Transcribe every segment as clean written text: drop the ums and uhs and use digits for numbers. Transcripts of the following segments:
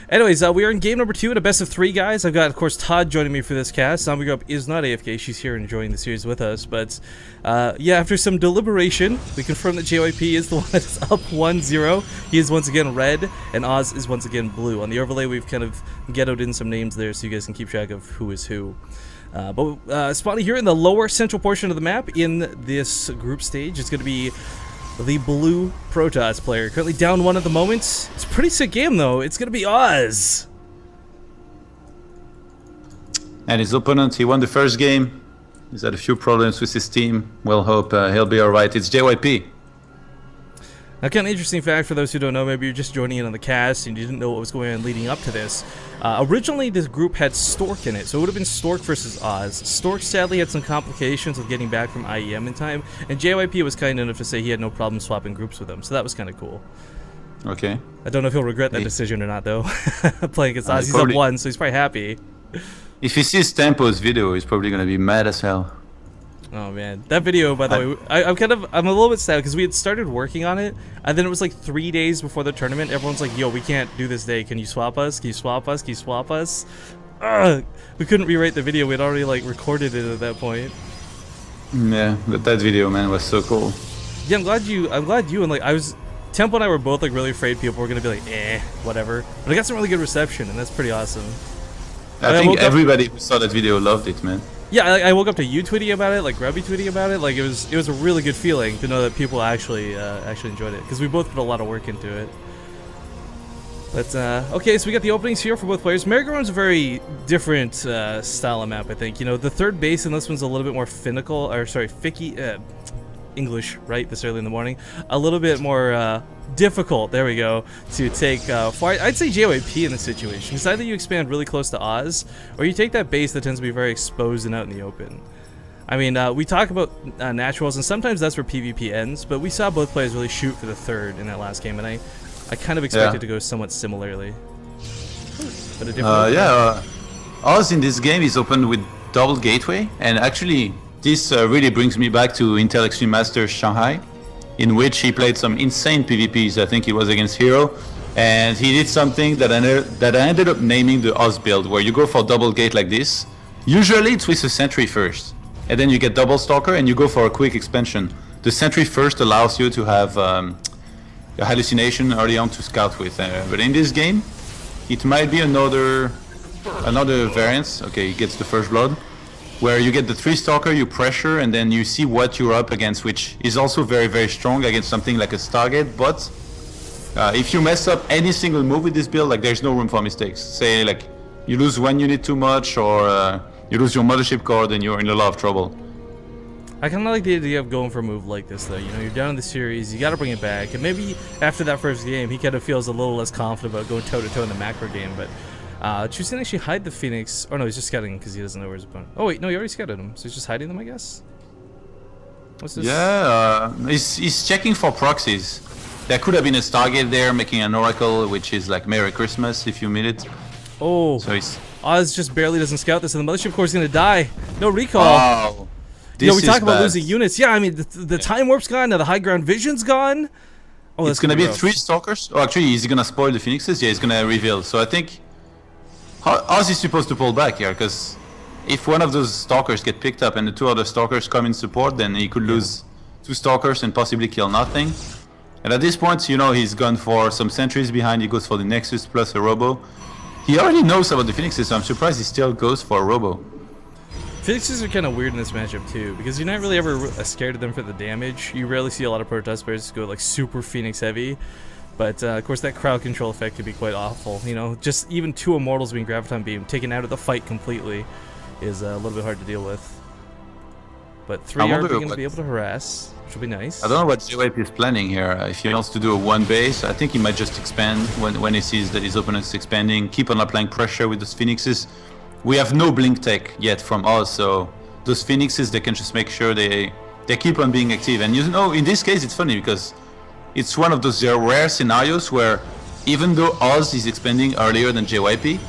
Anyways, we are in game number 2 in a best of 3, guys. I've got, of course, Todd joining me for this cast. Zombie Grub is not AFK. She's here enjoying the series with us. But, yeah, after some deliberation, we confirm that JYP is the one that's up 1-0. He is once again red, and Oz is once again blue. On the overlay, we've kind of ghettoed in some names there so you guys can keep track of who is who. Spawning here in the lower central portion of the map in this group stage is going to be the blue Protoss player. Currently down 1 at the moment. It's a pretty sick game, though. It's going to be Oz. And his opponent, he won the first game. He's had a few problems with his team. We'll hope he'll be alright. It's JYP. Now, kind of interesting fact for those who don't know, maybe you're just joining in on the cast and you didn't know what was going on leading up to this. Originally, this group had Stork in it, so it would have been Stork versus Oz. Stork sadly had some complications with getting back from IEM in time, and JYP was kind enough to say he had no problem swapping groups with him, so that was kind of cool. Okay. I don't know if he'll regret that decision or not, though. Playing against Oz, he's up 1, so he's probably happy. If he sees Tempo's video, he's probably going to be mad as hell. Oh man, that video, by the way, I'm a little bit sad because we had started working on it, and then it was like 3 days before the tournament. Everyone's like, "Yo, we can't do this day. Can you swap us? Can you swap us? Can you swap us?" We couldn't rewrite the video. We had already like recorded it at that point. Yeah, but that video, man, was so cool. Yeah, I'm glad you and like Tempo and I were both like really afraid people were gonna be like, whatever. But I got some really good reception, and that's pretty awesome. I think everybody who saw that video loved it, man. Yeah, I woke up to you tweeting about it, like Grubby tweeting about it. Like it was a really good feeling to know that people actually enjoyed it because we both put a lot of work into it. But okay, so we got the openings here for both players. Merry-Go-Round's a very different style of map, I think. You know, the third base in this one's a little bit more ficky. English, right? This early in the morning, a little bit more difficult. There we go. To take I'd say JYP in this situation. It's either you expand really close to Oz, or you take that base that tends to be very exposed and out in the open. I mean, we talk about naturals, and sometimes that's where PvP ends. But we saw both players really shoot for the third in that last game, and I kind of expected to go somewhat similarly. But a different Oz in this game is opened with double gateway, and actually. This really brings me back to Intel Extreme Masters Shanghai, in which he played some insane PvPs. I think it was against Hero, and he did something that I ended up naming the Oz build, where you go for double gate like this. Usually it's with a sentry first, and then you get double stalker, and you go for a quick expansion. The sentry first allows you to have a hallucination early on to scout with, but in this game, it might be another variance. Okay, he gets the first blood. Where you get the 3-stalker, you pressure, and then you see what you're up against, which is also very, very strong against something like a Stargate. But if you mess up any single move with this build, like there's no room for mistakes. Say like you lose one unit too much, or you lose your mothership core, then you're in a lot of trouble. I kind of like the idea of going for a move like this, though. You know, you're down in the series, you got to bring it back, and maybe after that first game, he kind of feels a little less confident about going toe-to-toe in the macro game, but. Choosing to actually hide the Phoenix. Oh no, he's just scouting because he doesn't know where his opponent. Oh wait, no, he already scouted him, so he's just hiding them, I guess. What's this? Yeah, he's checking for proxies. There could have been a Stargate there, making an Oracle, which is like Merry Christmas if you meet it. Oh, so he's Oz just barely doesn't scout this, and the mothership core is gonna die. No recall. Oh, you know, we talk about losing units. Yeah, I mean the time warp's gone. Now the high ground vision's gone. Oh, it's gonna be 3 stalkers. Oh, actually, is he gonna spoil the Phoenixes? Yeah, he's gonna reveal. So I think. Oz is supposed to pull back here, because if one of those stalkers get picked up and the 2 other stalkers come in support, then he could lose 2 stalkers and possibly kill nothing. And at this point, you know, he's gone for some sentries behind, he goes for the Nexus plus a Robo. He already knows about the Phoenixes, so I'm surprised he still goes for a Robo. Phoenixes are kind of weird in this matchup too, because you're not really ever scared of them for the damage. You rarely see a lot of Protoss players go like super Phoenix heavy. But, of course, that crowd control effect could be quite awful. You know, just even 2 Immortals being Graviton Beam taken out of the fight completely is a little bit hard to deal with. But 3 are going to be able to harass, which will be nice. I don't know what JYP is planning here. If he wants to do a 1 base, I think he might just expand when he sees that his opponent's expanding. Keep on applying pressure with those Phoenixes. We have no Blink Tech yet from Oz, so those Phoenixes, they can just make sure they keep on being active. And you know, in this case, it's funny because it's one of those rare scenarios where even though Oz is expanding earlier than JYP,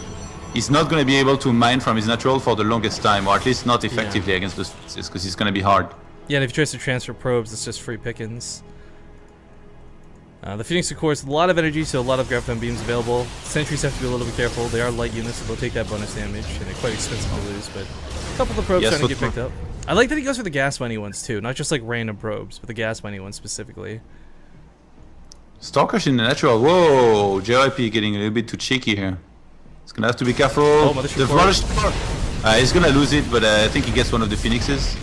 he's not going to be able to mine from his natural for the longest time, or at least not effectively against those Phoenixes, because it's going to be hard. Yeah, and if he tries to transfer probes, it's just free pickings. The Phoenix, of course, a lot of energy, so a lot of Graviton beams available. Sentries have to be a little bit careful. They are light units, so they'll take that bonus damage, and they're quite expensive to lose, but a couple of the probes starting to get picked up. I like that he goes for the gas money ones, too. Not just like random probes, but the gas money ones specifically. Stalkers in the natural. Whoa, JYP getting a little bit too cheeky here. He's gonna have to be careful. Oh, he's gonna lose it, but I think he gets one of the Phoenixes.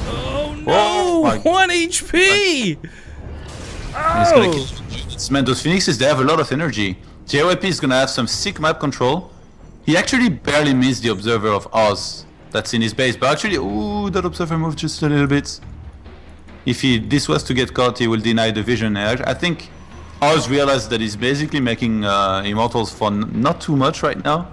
Oh no! 1 HP! He's gonna kill units. Man, those Phoenixes, they have a lot of energy. JYP is gonna have some sick map control. He actually barely missed the Observer of Oz that's in his base, but actually, ooh, that Observer moved just a little bit. If this was to get caught, he will deny the vision. I think Oz realized that he's basically making Immortals for not too much right now.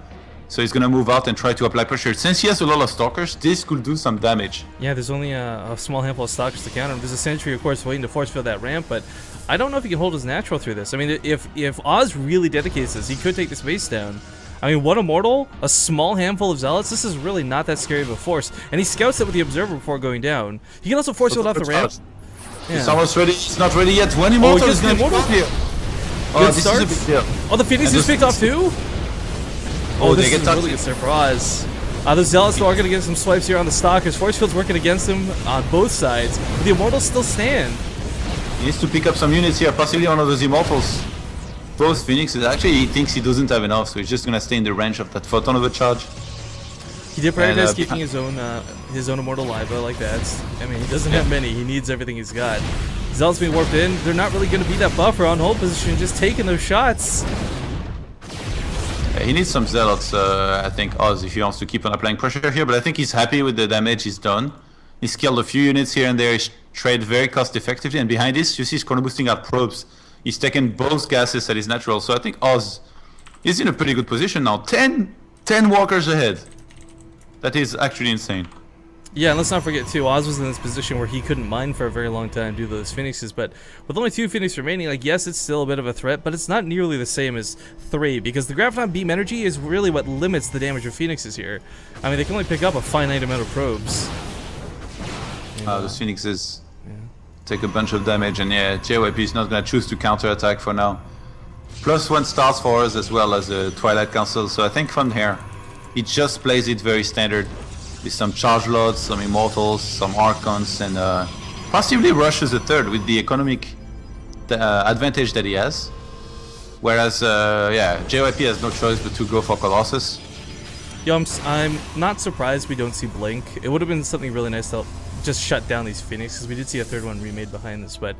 So he's gonna move out and try to apply pressure. Since he has a lot of Stalkers, this could do some damage. Yeah, there's only a small handful of Stalkers to counter him. There's a Sentry, of course, waiting to force field that ramp, but I don't know if he can hold his natural through this. I mean, if Oz really dedicates this, he could take this base down. I mean, one Immortal, a small handful of Zealots, this is really not that scary of a force. And he scouts it with the Observer before going down. He can also force field off the ramp. Yeah. It's almost ready. It's not ready yet. One Immortal is going to be here. Oh, this is a big deal. Oh, the Phoenix is picked off too? Oh, this is a really good start for Oz. The Zealots are going to get some swipes here on the Stalkers. Force field's working against him on both sides. But the Immortals still stand. He needs to pick up some units here, possibly one of those Immortals. Both Phoenixes. Actually, he thinks he doesn't have enough, so he's just going to stay in the range of that photon of a charge. He did prioritize keeping his own Immortal alive, but I like that. I mean, he doesn't have many. He needs everything he's got. Zealots being warped in. They're not really going to be that buffer on hold position, just taking those shots. Yeah, he needs some Zealots, I think, Oz, if he wants to keep on applying pressure here, but I think he's happy with the damage he's done. He's killed a few units here and there. He's traded very cost effectively, and behind this, you see he's corner boosting out probes. He's taken both gases at his natural, so I think Oz is in a pretty good position now. 10 walkers ahead. That is actually insane. Yeah, and let's not forget too, Oz was in this position where he couldn't mine for a very long time due to those Phoenixes, but with only 2 Phoenix remaining, like, yes, it's still a bit of a threat, but it's not nearly the same as 3, because the Graviton beam energy is really what limits the damage of Phoenixes here. I mean, they can only pick up a finite amount of probes. Those Phoenixes take a bunch of damage, and yeah, JYP is not going to choose to counterattack for now. +1 stars for us as well as the Twilight Council, so I think from here, he just plays it very standard. With some charge loads, some Immortals, some Archons, and possibly rushes a third with the economic advantage that he has. Whereas, yeah, JYP has no choice but to go for Colossus. Yeah, I'm not surprised we don't see Blink. It would have been something really nice to help just shut down these Phoenixes. We did see a third one remade behind this, but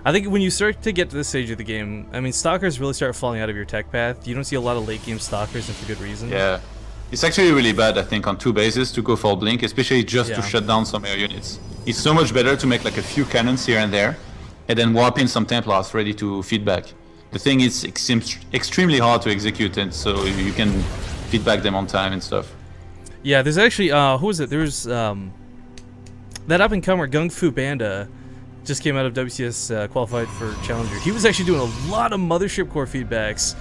I think when you start to get to this stage of the game, I mean, Stalkers really start falling out of your tech path. You don't see a lot of late game Stalkers, and for good reason. Yeah. It's actually really bad, I think, on 2 bases to go for Blink, especially just to shut down some air units. It's so much better to make like a few cannons here and there, and then warp in some Templars ready to feed back. The thing is, it seems extremely hard to execute, and so you can feed back them on time and stuff. Yeah, there's actually, who was it? There's that up-and-comer Gung Fu Banda just came out of WCS qualified for Challenger. He was actually doing a lot of Mothership Core feedbacks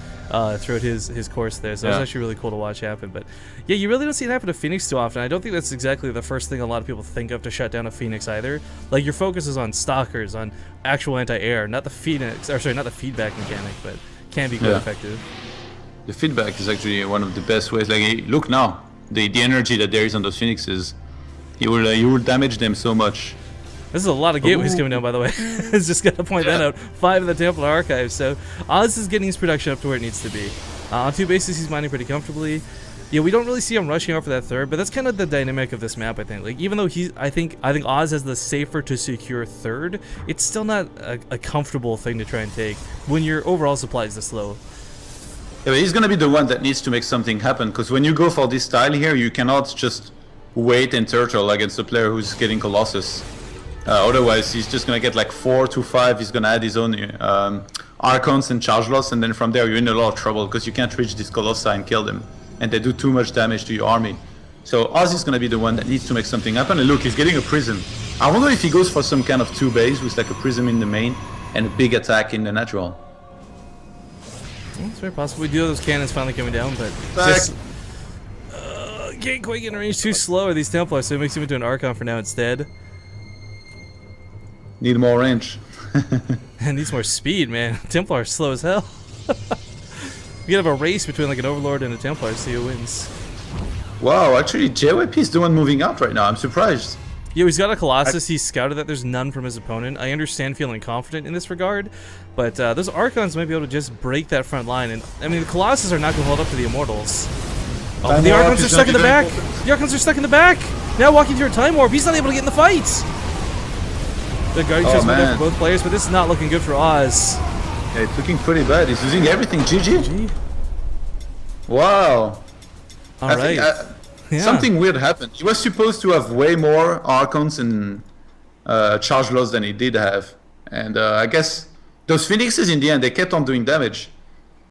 throughout his course there, so it was actually really cool to watch happen. But yeah, you really don't see it happen to Phoenix too often. I don't think that's exactly the first thing a lot of people think of to shut down a Phoenix either. Like, your focus is on Stalkers, on actual anti-air, not the Phoenix, or sorry, not the feedback mechanic, but can be quite effective. The feedback is actually one of the best ways. Like, look now, the energy that there is on those Phoenixes, you will damage them so much. This is a lot of gateways coming down, by the way. It's just got to point that out. 5 in the Templar Archive, so Oz is getting his production up to where it needs to be. On 2 bases, he's mining pretty comfortably. Yeah, we don't really see him rushing out for that third, but that's kind of the dynamic of this map, I think. Like, even though I think Oz has the safer to secure third, it's still not a comfortable thing to try and take when your overall supply is this low. Yeah, but he's gonna be the one that needs to make something happen, because when you go for this style here, you cannot just wait and turtle against a player who's getting Colossus. Otherwise, he's just gonna get like 4 to 5. He's gonna add his own Archons and charge loss, and then from there you're in a lot of trouble because you can't reach this Colossi and kill them, and they do too much damage to your army. So Oz is gonna be the one that needs to make something happen. And look, he's getting a prism. I wonder if he goes for some kind of 2 base with like a prism in the main and a big attack in the natural. It's very possible. We do have those cannons finally coming down, but just can't quite get in range. Too slow are these Templars, so it makes him into an Archon for now instead. Need more range. And needs more speed, man. Templar's slow as hell. We could have a race between like an Overlord and a Templar to see who wins. Wow, actually JYP is the one moving out right now. I'm surprised. Yeah, he's got a Colossus. He's scouted that there's none from his opponent. I understand feeling confident in this regard, but those Archons might be able to just break that front line. And I mean, the Colossus are not going to hold up to the Immortals. Oh, but the Archons are stuck in the back. The Archons are stuck in the back. Now walking through a Time Warp, he's not able to get in the fight. The guarding chest went there for both players, but this is not looking good for Oz. Yeah, it's looking pretty bad. He's losing everything. GG. Wow. All right. Yeah. Something weird happened. He was supposed to have way more Archons and charge loss than he did have. And I guess those Phoenixes in the end, they kept on doing damage.